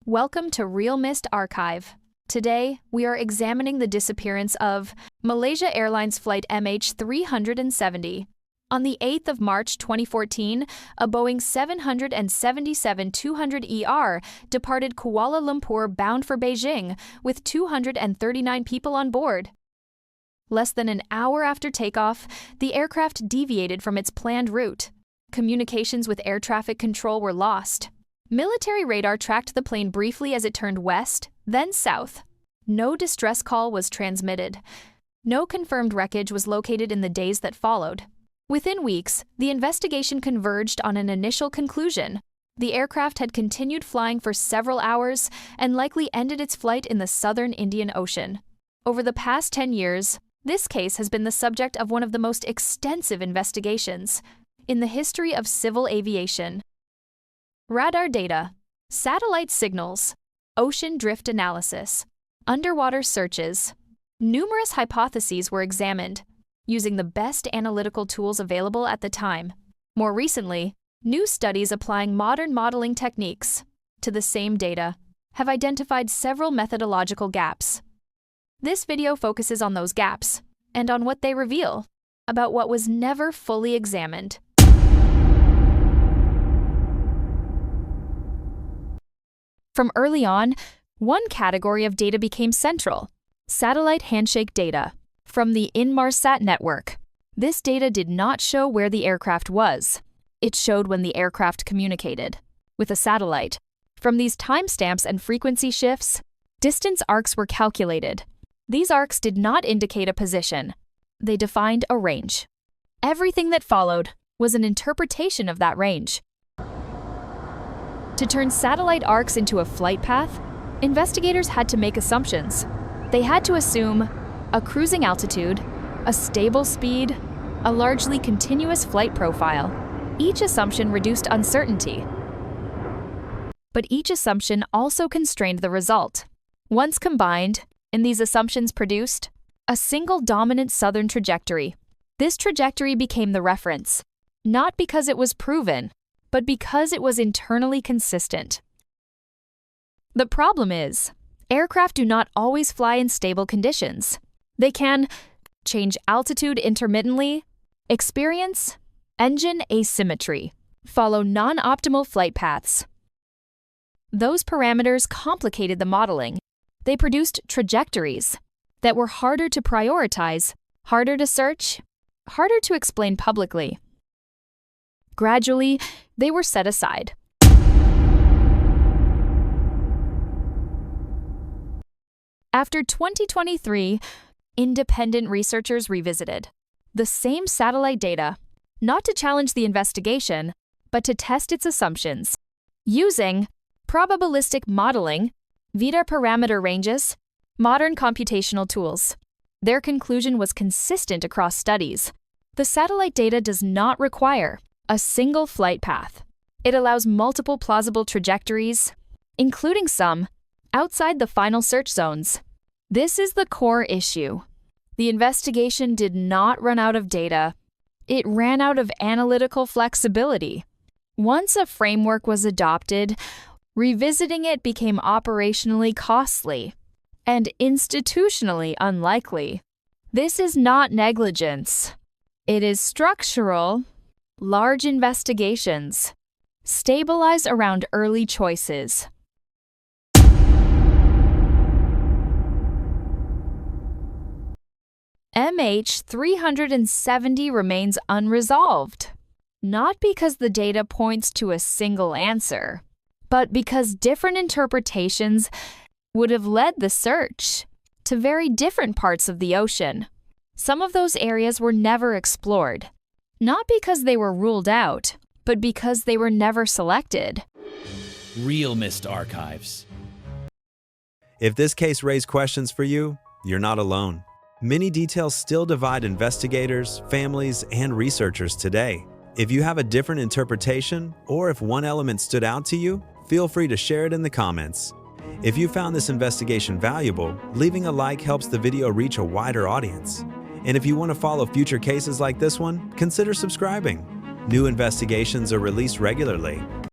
Welcome to Real Mist Archive. Today, we are examining the disappearance of Malaysia Airlines Flight MH370. On the 8th of March 2014, a Boeing 777-200ER departed Kuala Lumpur bound for Beijing with 239 people on board. Less than an hour after takeoff, the aircraft deviated from its planned route. Communications with air traffic control were lost. Military radar tracked the plane briefly as it turned west, then south. No distress call was transmitted. No confirmed wreckage was located in the days that followed. Within weeks, the investigation converged on an initial conclusion. The aircraft had continued flying for several hours and likely ended its flight in the southern Indian Ocean. Over the past 10 years, this case has been the subject of one of the most extensive investigations in the history of civil aviation. Radar data, satellite signals, ocean drift analysis, underwater searches. Numerous hypotheses were examined, using the best analytical tools available at the time. More recently, new studies applying modern modeling techniques to the same data have identified several methodological gaps. This video focuses on those gaps and on what they reveal about what was never fully examined. From early on, one category of data became central: satellite handshake data from the Inmarsat network. This data did not show where the aircraft was. It showed when the aircraft communicated with a satellite. From these timestamps and frequency shifts, distance arcs were calculated. These arcs did not indicate a position. They defined a range. Everything that followed was an interpretation of that range. To turn satellite arcs into a flight path, investigators had to make assumptions. They had to assume a cruising altitude, a stable speed, a largely continuous flight profile. Each assumption reduced uncertainty. But each assumption also constrained the result. Once combined, these assumptions produced a single dominant southern trajectory. This trajectory became the reference, not because it was proven, but because it was internally consistent. The problem is, aircraft do not always fly in stable conditions. They can change altitude intermittently, experience engine asymmetry, follow non-optimal flight paths. Those parameters complicated the modeling. They produced trajectories that were harder to prioritize, harder to search, harder to explain publicly. Gradually, they were set aside. After 2023, independent researchers revisited the same satellite data, not to challenge the investigation, but to test its assumptions. Using probabilistic modeling, Vida parameter ranges, modern computational tools. Their conclusion was consistent across studies. The satellite data does not require a single flight path. It allows multiple plausible trajectories, including some outside the final search zones. This is the core issue. The investigation did not run out of data. It ran out of analytical flexibility. Once a framework was adopted, revisiting it became operationally costly and institutionally unlikely. This is not negligence. It is structural. Large investigations stabilize around early choices. MH370 remains unresolved, not because the data points to a single answer, but because different interpretations would have led the search to very different parts of the ocean. Some of those areas were never explored, not because they were ruled out, but because they were never selected. Real Mist Archives. If this case raised questions for you, you're not alone. Many details still divide investigators, families, and researchers today. If you have a different interpretation, or if one element stood out to you, feel free to share it in the comments. If you found this investigation valuable, leaving a like helps the video reach a wider audience. And if you want to follow future cases like this one, consider subscribing. New investigations are released regularly.